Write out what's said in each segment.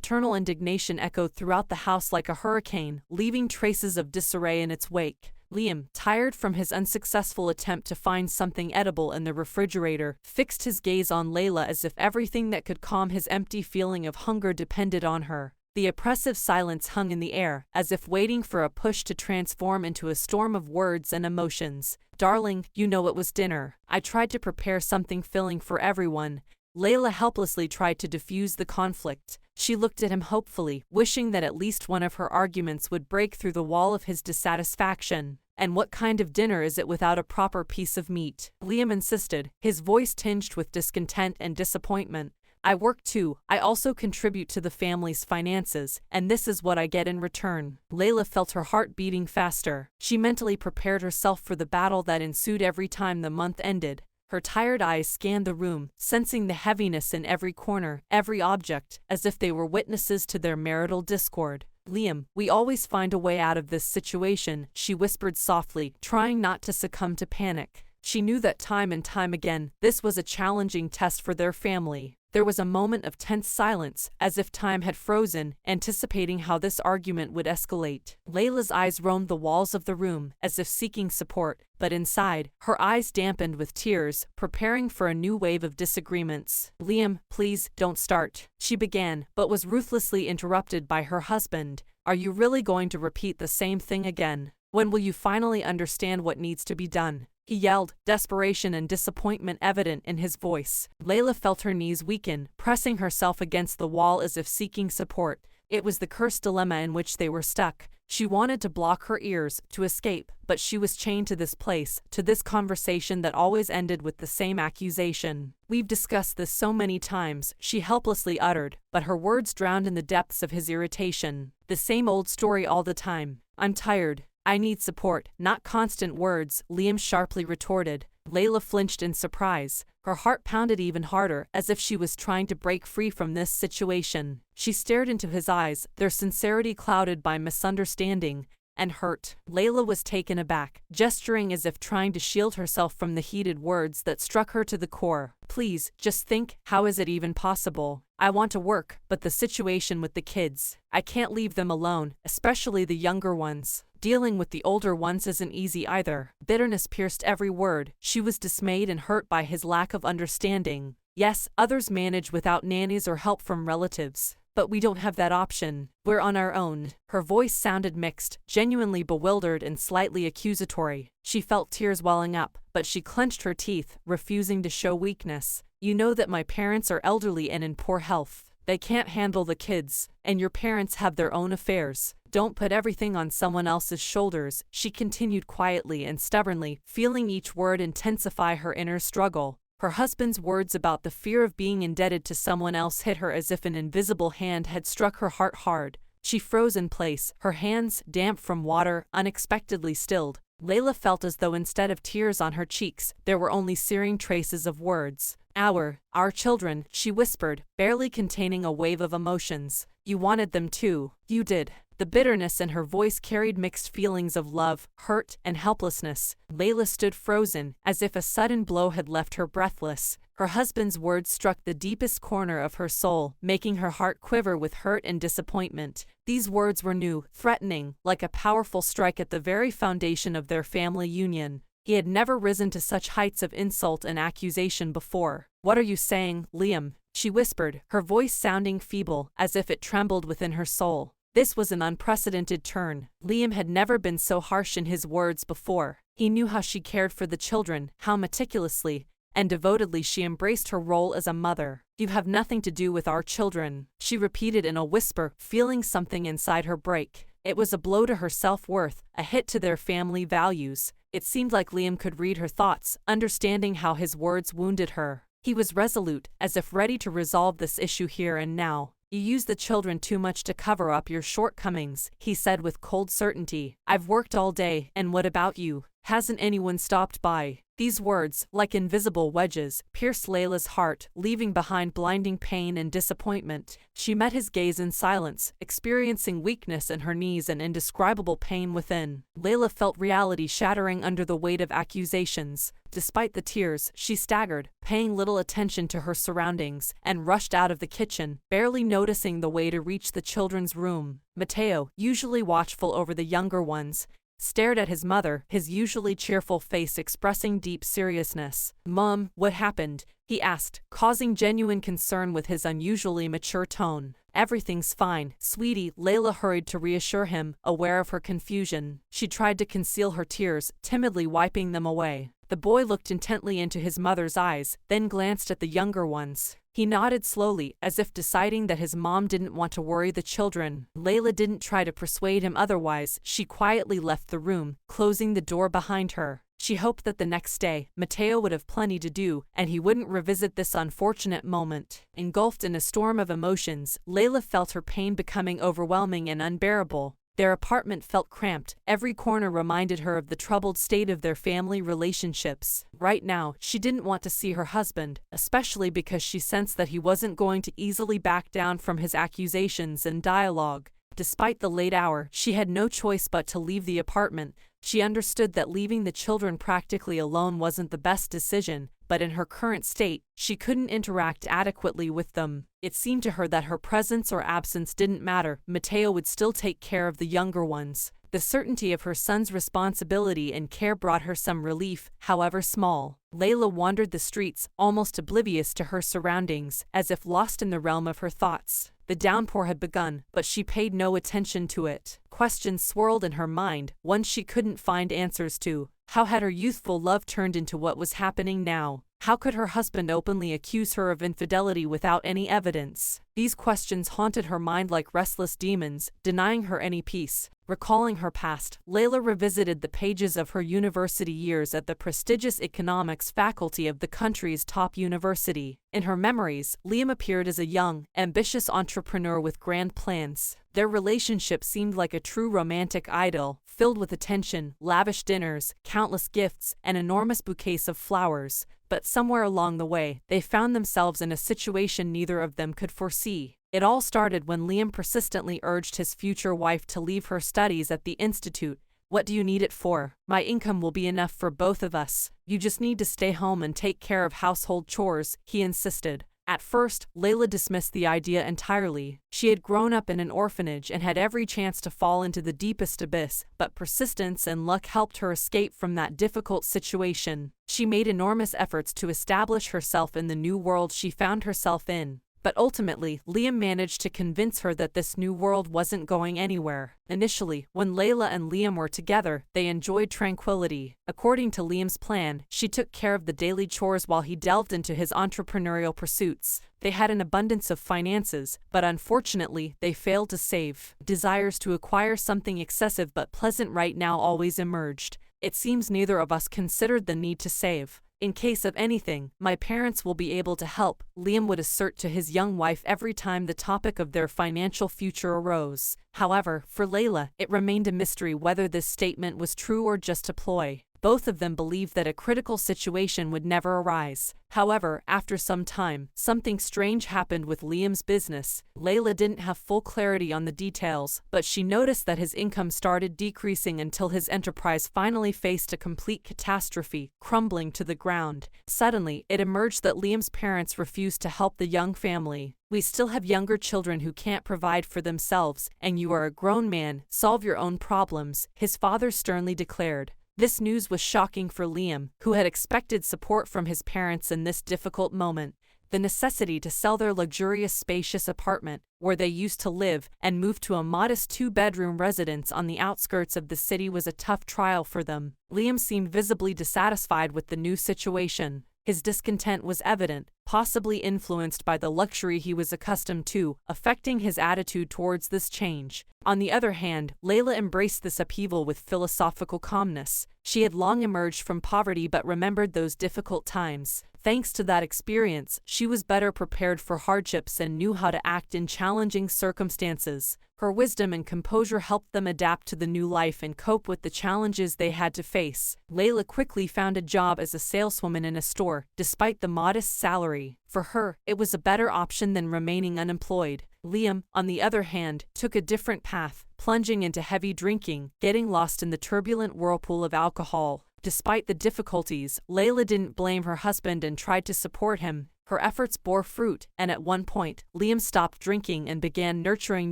maternal indignation echoed throughout the house like a hurricane, leaving traces of disarray in its wake. Liam, tired from his unsuccessful attempt to find something edible in the refrigerator, fixed his gaze on Layla as if everything that could calm his empty feeling of hunger depended on her. The oppressive silence hung in the air, as if waiting for a push to transform into a storm of words and emotions. "Darling, you know it was dinner. I tried to prepare something filling for everyone." Layla helplessly tried to diffuse the conflict. She looked at him hopefully, wishing that at least one of her arguments would break through the wall of his dissatisfaction. "And what kind of dinner is it without a proper piece of meat?" Liam insisted, his voice tinged with discontent and disappointment. "I work too. I also contribute to the family's finances, and this is what I get in return." Layla felt her heart beating faster. She mentally prepared herself for the battle that ensued every time the month ended. Her tired eyes scanned the room, sensing the heaviness in every corner, every object, as if they were witnesses to their marital discord. "Liam, we always find a way out of this situation," she whispered softly, trying not to succumb to panic. She knew that time and time again, this was a challenging test for their family. There was a moment of tense silence, as if time had frozen, anticipating how this argument would escalate. Layla's eyes roamed the walls of the room, as if seeking support, but inside, her eyes dampened with tears, preparing for a new wave of disagreements. "Liam, please, don't start," she began, but was ruthlessly interrupted by her husband. "Are you really going to repeat the same thing again? When will you finally understand what needs to be done?" he yelled, desperation and disappointment evident in his voice. Layla felt her knees weaken, pressing herself against the wall as if seeking support. It was the cursed dilemma in which they were stuck. She wanted to block her ears, to escape, but she was chained to this place, to this conversation that always ended with the same accusation. "We've discussed this so many times," she helplessly uttered, but her words drowned in the depths of his irritation. "The same old story all the time. I'm tired. I need support, not constant words," Liam sharply retorted. Layla flinched in surprise. Her heart pounded even harder, as if she was trying to break free from this situation. She stared into his eyes, their sincerity clouded by misunderstanding and hurt. Layla was taken aback, gesturing as if trying to shield herself from the heated words that struck her to the core. "Please, just think, how is it even possible? I want to work, but the situation with the kids. I can't leave them alone, especially the younger ones. Dealing with the older ones isn't easy either." Bitterness pierced every word. She was dismayed and hurt by his lack of understanding. "Yes, others manage without nannies or help from relatives. But we don't have that option. We're on our own." Her voice sounded mixed, genuinely bewildered and slightly accusatory. She felt tears welling up, but she clenched her teeth, refusing to show weakness. "You know that my parents are elderly and in poor health. They can't handle the kids, and your parents have their own affairs. Don't put everything on someone else's shoulders," she continued quietly and stubbornly, feeling each word intensify her inner struggle. Her husband's words about the fear of being indebted to someone else hit her as if an invisible hand had struck her heart hard. She froze in place, her hands, damp from water, unexpectedly stilled. Layla felt as though instead of tears on her cheeks, there were only searing traces of words. Our children," she whispered, barely containing a wave of emotions. "You wanted them too. You did." The bitterness in her voice carried mixed feelings of love, hurt, and helplessness. Layla stood frozen, as if a sudden blow had left her breathless. Her husband's words struck the deepest corner of her soul, making her heart quiver with hurt and disappointment. These words were new, threatening, like a powerful strike at the very foundation of their family union. He had never risen to such heights of insult and accusation before. "What are you saying, Liam?" she whispered, her voice sounding feeble, as if it trembled within her soul. This was an unprecedented turn. Liam had never been so harsh in his words before. He knew how she cared for the children, how meticulously and devotedly she embraced her role as a mother. "You have nothing to do with our children," she repeated in a whisper, feeling something inside her break. It was a blow to her self-worth, a hit to their family values. It seemed like Liam could read her thoughts, understanding how his words wounded her. He was resolute, as if ready to resolve this issue here and now. "You use the children too much to cover up your shortcomings," he said with cold certainty. "I've worked all day, and what about you? Hasn't anyone stopped by? These words, like invisible wedges, pierced Layla's heart, leaving behind blinding pain and disappointment. She met his gaze in silence, experiencing weakness in her knees and indescribable pain within. Layla felt reality shattering under the weight of accusations. Despite the tears, she staggered, paying little attention to her surroundings, and rushed out of the kitchen, barely noticing the way to reach the children's room. Mateo, usually watchful over the younger ones, stared at his mother, his usually cheerful face expressing deep seriousness. "Mom, what happened?" he asked, causing genuine concern with his unusually mature tone. "Everything's fine, sweetie," Layla hurried to reassure him, aware of her confusion. She tried to conceal her tears, timidly wiping them away. The boy looked intently into his mother's eyes, then glanced at the younger ones. He nodded slowly, as if deciding that his mom didn't want to worry the children. Layla didn't try to persuade him otherwise. She quietly left the room, closing the door behind her. She hoped that the next day, Mateo would have plenty to do, and he wouldn't revisit this unfortunate moment. Engulfed in a storm of emotions, Layla felt her pain becoming overwhelming and unbearable. Their apartment felt cramped. Every corner reminded her of the troubled state of their family relationships. Right now, she didn't want to see her husband, especially because she sensed that he wasn't going to easily back down from his accusations and dialogue. Despite the late hour, she had no choice but to leave the apartment. She understood that leaving the children practically alone wasn't the best decision, but in her current state, she couldn't interact adequately with them. It seemed to her that her presence or absence didn't matter. Mateo would still take care of the younger ones. The certainty of her son's responsibility and care brought her some relief, however small. Layla wandered the streets, almost oblivious to her surroundings, as if lost in the realm of her thoughts. The downpour had begun, but she paid no attention to it. Questions swirled in her mind, ones she couldn't find answers to. How had her youthful love turned into what was happening now? How could her husband openly accuse her of infidelity without any evidence? These questions haunted her mind like restless demons, denying her any peace. Recalling her past, Layla revisited the pages of her university years at the prestigious economics faculty of the country's top university. In her memories, Liam appeared as a young, ambitious entrepreneur with grand plans. Their relationship seemed like a true romantic idyll, filled with attention, lavish dinners, countless gifts, and enormous bouquets of flowers. But somewhere along the way, they found themselves in a situation neither of them could foresee. It all started when Liam persistently urged his future wife to leave her studies at the institute. "What do you need it for? My income will be enough for both of us. You just need to stay home and take care of household chores," he insisted. At first, Layla dismissed the idea entirely. She had grown up in an orphanage and had every chance to fall into the deepest abyss, but persistence and luck helped her escape from that difficult situation. She made enormous efforts to establish herself in the new world she found herself in. But ultimately, Liam managed to convince her that this new world wasn't going anywhere. Initially, when Layla and Liam were together, they enjoyed tranquility. According to Liam's plan, she took care of the daily chores while he delved into his entrepreneurial pursuits. They had an abundance of finances, but unfortunately, they failed to save. Desires to acquire something excessive but pleasant right now always emerged. "It seems neither of us considered the need to save. In case of anything, my parents will be able to help," Liam would assert to his young wife every time the topic of their financial future arose. However, for Layla, it remained a mystery whether this statement was true or just a ploy. Both of them believed that a critical situation would never arise. However, after some time, something strange happened with Liam's business. Layla didn't have full clarity on the details, but she noticed that his income started decreasing until his enterprise finally faced a complete catastrophe, crumbling to the ground. Suddenly, it emerged that Liam's parents refused to help the young family. "We still have younger children who can't provide for themselves, and you are a grown man, solve your own problems," his father sternly declared. This news was shocking for Liam, who had expected support from his parents in this difficult moment. The necessity to sell their luxurious, spacious apartment, where they used to live, and move to a modest two-bedroom residence on the outskirts of the city was a tough trial for them. Liam seemed visibly dissatisfied with the new situation. His discontent was evident, possibly influenced by the luxury he was accustomed to, affecting his attitude towards this change. On the other hand, Layla embraced this upheaval with philosophical calmness. She had long emerged from poverty but remembered those difficult times. Thanks to that experience, she was better prepared for hardships and knew how to act in challenging circumstances. Her wisdom and composure helped them adapt to the new life and cope with the challenges they had to face. Layla quickly found a job as a saleswoman in a store, despite the modest salary. For her, it was a better option than remaining unemployed. Liam, on the other hand, took a different path, plunging into heavy drinking, getting lost in the turbulent whirlpool of alcohol. Despite the difficulties, Layla didn't blame her husband and tried to support him. Her efforts bore fruit, and at one point, Liam stopped drinking and began nurturing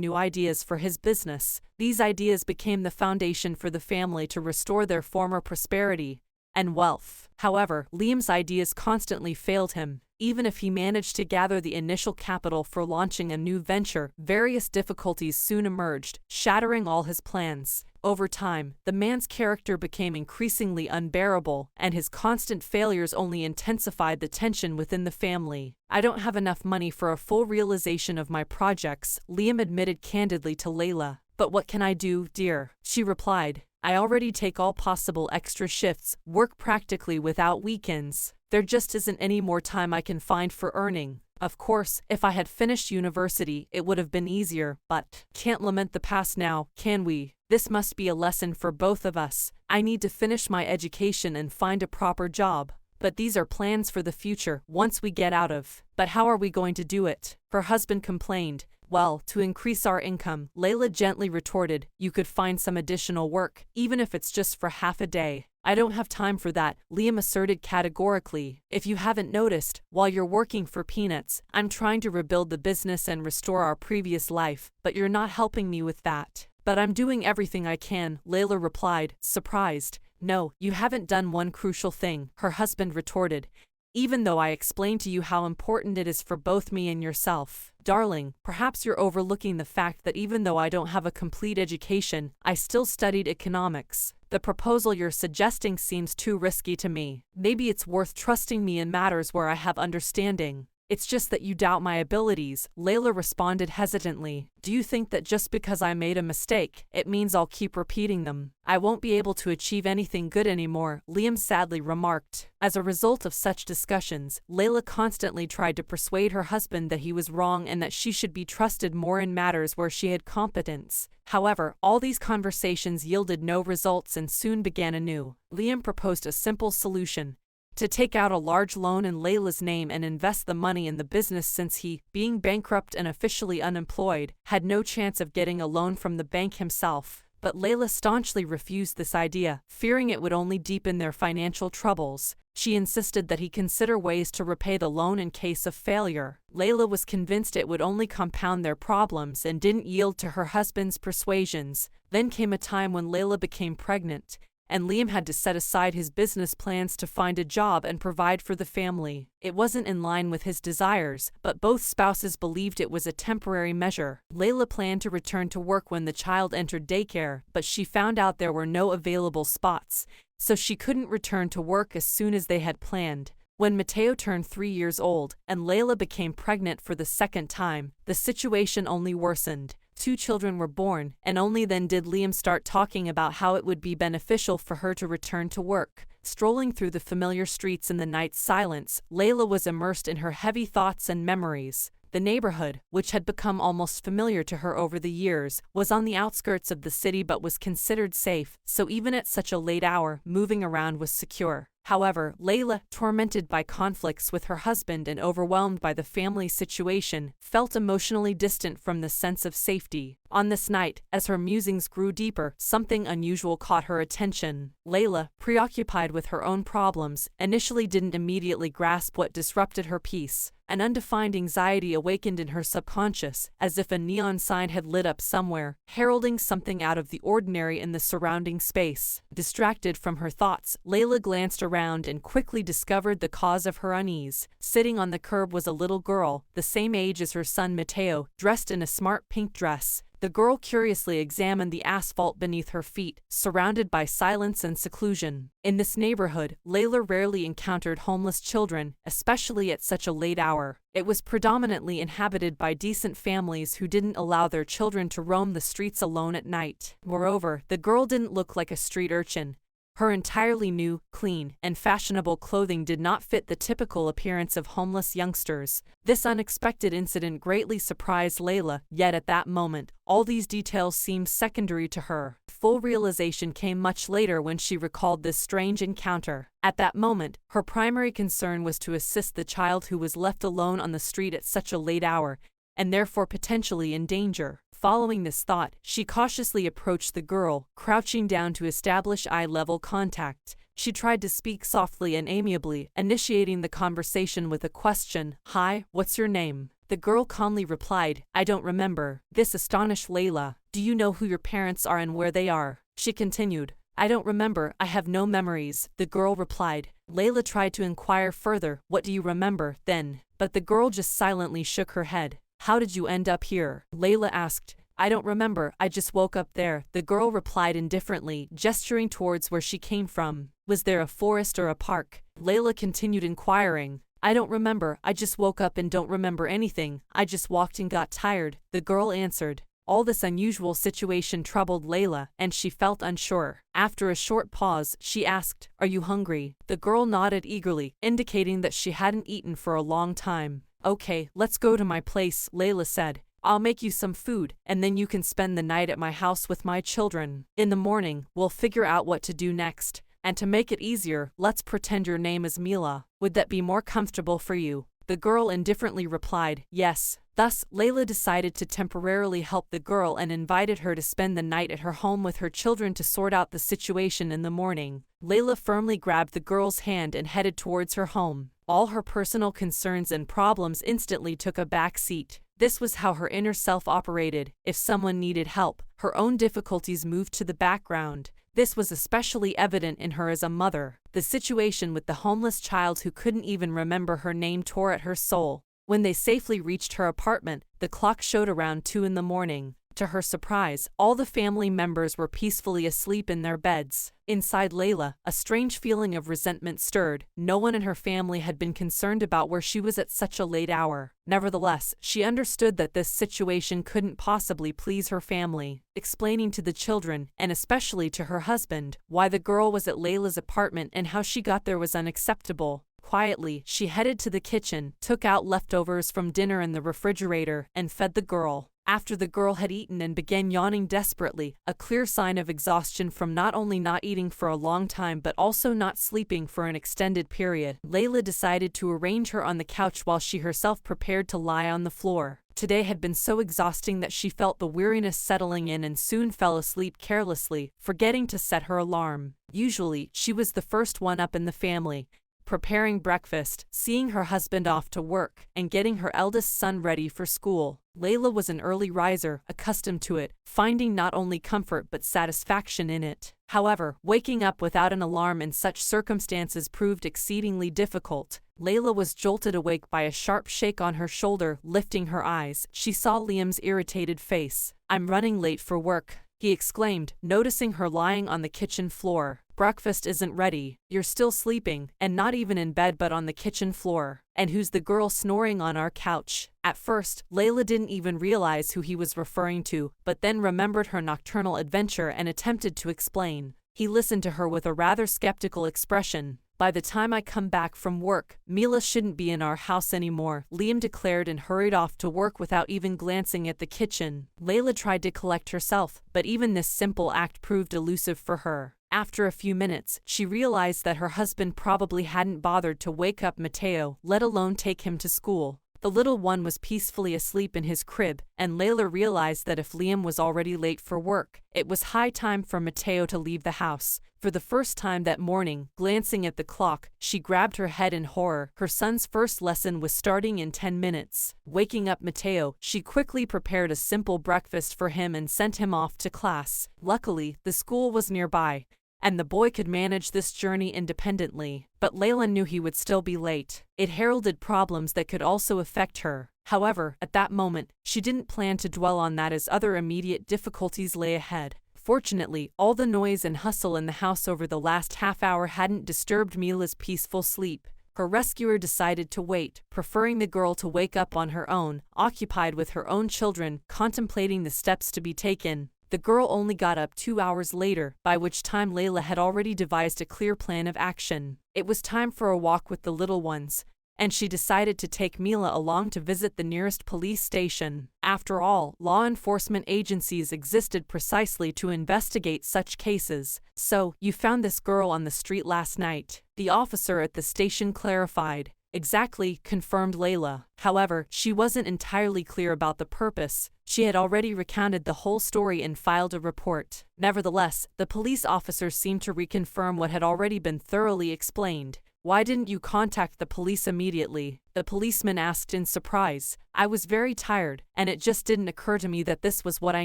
new ideas for his business. These ideas became the foundation for the family to restore their former prosperity and wealth. However, Liam's ideas constantly failed him. Even if he managed to gather the initial capital for launching a new venture, various difficulties soon emerged, shattering all his plans. Over time, the man's character became increasingly unbearable, and his constant failures only intensified the tension within the family. "I don't have enough money for a full realization of my projects," Liam admitted candidly to Layla. "But what can I do, dear?" she replied. "I already take all possible extra shifts, work practically without weekends. There just isn't any more time I can find for earning. Of course, if I had finished university, it would have been easier, but can't lament the past now, can we? This must be a lesson for both of us. I need to finish my education and find a proper job. But these are plans for the future, once we get out of. But how are we going to do it?" her husband complained. "Well, to increase our income," Layla gently retorted, "you could find some additional work, even if it's just for half a day." "I don't have time for that," Liam asserted categorically. "If you haven't noticed, while you're working for peanuts, I'm trying to rebuild the business and restore our previous life, but you're not helping me with that." "But I'm doing everything I can," Layla replied, surprised. "No, you haven't done one crucial thing," her husband retorted. "Even though I explained to you how important it is for both me and yourself. Darling, perhaps you're overlooking the fact that even though I don't have a complete education, I still studied economics. The proposal you're suggesting seems too risky to me. Maybe it's worth trusting me in matters where I have understanding." "It's just that you doubt my abilities," Layla responded hesitantly. "Do you think that just because I made a mistake, it means I'll keep repeating them? I won't be able to achieve anything good anymore," Liam sadly remarked. As a result of such discussions, Layla constantly tried to persuade her husband that he was wrong and that she should be trusted more in matters where she had competence. However, all these conversations yielded no results and soon began anew. Liam proposed a simple solution: to take out a large loan in Layla's name and invest the money in the business, since he, being bankrupt and officially unemployed, had no chance of getting a loan from the bank himself. But Layla staunchly refused this idea, fearing it would only deepen their financial troubles. She insisted that he consider ways to repay the loan in case of failure. Layla was convinced it would only compound their problems and didn't yield to her husband's persuasions. Then came a time when Layla became pregnant, and Liam had to set aside his business plans to find a job and provide for the family. It wasn't in line with his desires, but both spouses believed it was a temporary measure. Layla planned to return to work when the child entered daycare, but she found out there were no available spots, so she couldn't return to work as soon as they had planned. When Mateo turned 3 years old, and Layla became pregnant for the second time, the situation only worsened. 2 children were born, and only then did Liam start talking about how it would be beneficial for her to return to work. Strolling through the familiar streets in the night's silence, Layla was immersed in her heavy thoughts and memories. The neighborhood, which had become almost familiar to her over the years, was on the outskirts of the city but was considered safe, so even at such a late hour, moving around was secure. However, Layla, tormented by conflicts with her husband and overwhelmed by the family situation, felt emotionally distant from the sense of safety. On this night, as her musings grew deeper, something unusual caught her attention. Layla, preoccupied with her own problems, initially didn't immediately grasp what disrupted her peace. An undefined anxiety awakened in her subconscious, as if a neon sign had lit up somewhere, heralding something out of the ordinary in the surrounding space. Distracted from her thoughts, Layla glanced around and quickly discovered the cause of her unease. Sitting on the curb was a little girl, the same age as her son Mateo, dressed in a smart pink dress. The girl curiously examined the asphalt beneath her feet, surrounded by silence and seclusion. In this neighborhood, Layla rarely encountered homeless children, especially at such a late hour. It was predominantly inhabited by decent families who didn't allow their children to roam the streets alone at night. Moreover, the girl didn't look like a street urchin. Her entirely new, clean, and fashionable clothing did not fit the typical appearance of homeless youngsters. This unexpected incident greatly surprised Layla, yet at that moment, all these details seemed secondary to her. Full realization came much later when she recalled this strange encounter. At that moment, her primary concern was to assist the child who was left alone on the street at such a late hour, and therefore potentially in danger. Following this thought, she cautiously approached the girl, crouching down to establish eye-level contact. She tried to speak softly and amiably, initiating the conversation with a question. "Hi, what's your name?" The girl calmly replied, "I don't remember." This astonished Layla. "Do you know who your parents are and where they are?" She continued. "I don't remember, I have no memories," the girl replied. Layla tried to inquire further, "What do you remember, then?" But the girl just silently shook her head. "How did you end up here?" Layla asked. "I don't remember, I just woke up there," the girl replied indifferently, gesturing towards where she came from. "Was there a forest or a park?" Layla continued inquiring. "I don't remember, I just woke up and don't remember anything, I just walked and got tired," the girl answered. All this unusual situation troubled Layla, and she felt unsure. After a short pause, she asked, "Are you hungry?" The girl nodded eagerly, indicating that she hadn't eaten for a long time. "Okay, let's go to my place," Layla said. "I'll make you some food, and then you can spend the night at my house with my children. In the morning, we'll figure out what to do next. And to make it easier, let's pretend your name is Mila. Would that be more comfortable for you?" The girl indifferently replied, "Yes." Thus, Layla decided to temporarily help the girl and invited her to spend the night at her home with her children to sort out the situation in the morning. Layla firmly grabbed the girl's hand and headed towards her home. All her personal concerns and problems instantly took a back seat. This was how her inner self operated. If someone needed help, her own difficulties moved to the background. This was especially evident in her as a mother. The situation with the homeless child who couldn't even remember her name tore at her soul. When they safely reached her apartment, the clock showed around 2 in the morning. To her surprise, all the family members were peacefully asleep in their beds. Inside Layla, a strange feeling of resentment stirred. No one in her family had been concerned about where she was at such a late hour. Nevertheless, she understood that this situation couldn't possibly please her family. Explaining to the children, and especially to her husband, why the girl was at Layla's apartment and how she got there was unacceptable. Quietly, she headed to the kitchen, took out leftovers from dinner in the refrigerator, and fed the girl. After the girl had eaten and began yawning desperately, a clear sign of exhaustion from not only not eating for a long time but also not sleeping for an extended period, Layla decided to arrange her on the couch while she herself prepared to lie on the floor. Today had been so exhausting that she felt the weariness settling in and soon fell asleep carelessly, forgetting to set her alarm. Usually, she was the first one up in the family, preparing breakfast, seeing her husband off to work, and getting her eldest son ready for school. Layla was an early riser, accustomed to it, finding not only comfort but satisfaction in it. However, waking up without an alarm in such circumstances proved exceedingly difficult. Layla was jolted awake by a sharp shake on her shoulder. Lifting her eyes, she saw Liam's irritated face. "I'm running late for work," he exclaimed, noticing her lying on the kitchen floor. "Breakfast isn't ready. You're still sleeping, and not even in bed but on the kitchen floor. And who's the girl snoring on our couch?" At first, Layla didn't even realize who he was referring to, but then remembered her nocturnal adventure and attempted to explain. He listened to her with a rather skeptical expression. "By the time I come back from work, Mila shouldn't be in our house anymore," Liam declared and hurried off to work without even glancing at the kitchen. Layla tried to collect herself, but even this simple act proved elusive for her. After a few minutes, she realized that her husband probably hadn't bothered to wake up Mateo, let alone take him to school. The little one was peacefully asleep in his crib, and Layla realized that if Liam was already late for work, it was high time for Mateo to leave the house. For the first time that morning, glancing at the clock, she grabbed her head in horror. Her son's first lesson was starting in 10 minutes. Waking up Mateo, she quickly prepared a simple breakfast for him and sent him off to class. Luckily, the school was nearby, and the boy could manage this journey independently. But Layla knew he would still be late. It heralded problems that could also affect her. However, at that moment, she didn't plan to dwell on that as other immediate difficulties lay ahead. Fortunately, all the noise and hustle in the house over the last half hour hadn't disturbed Mila's peaceful sleep. Her rescuer decided to wait, preferring the girl to wake up on her own, occupied with her own children, contemplating the steps to be taken. The girl only got up 2 hours later, by which time Layla had already devised a clear plan of action. It was time for a walk with the little ones, and she decided to take Mila along to visit the nearest police station. After all, law enforcement agencies existed precisely to investigate such cases. "So, you found this girl on the street last night?" the officer at the station clarified. "Exactly," confirmed Layla. However, she wasn't entirely clear about the purpose. She had already recounted the whole story and filed a report. Nevertheless, the police officer seemed to reconfirm what had already been thoroughly explained. "Why didn't you contact the police immediately?" the policeman asked in surprise. "I was very tired, and it just didn't occur to me that this was what I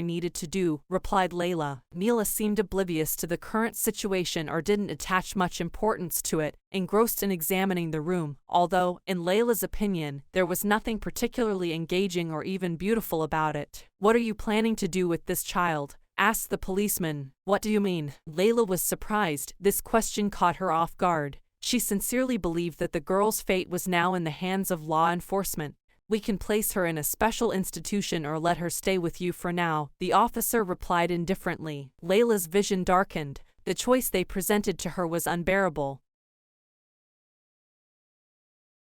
needed to do," replied Layla. Mila seemed oblivious to the current situation or didn't attach much importance to it, engrossed in examining the room, although, in Layla's opinion, there was nothing particularly engaging or even beautiful about it. "What are you planning to do with this child?" asked the policeman. "What do you mean?" Layla was surprised. This question caught her off guard. She sincerely believed that the girl's fate was now in the hands of law enforcement. "We can place her in a special institution or let her stay with you for now," the officer replied indifferently. Layla's vision darkened. The choice they presented to her was unbearable.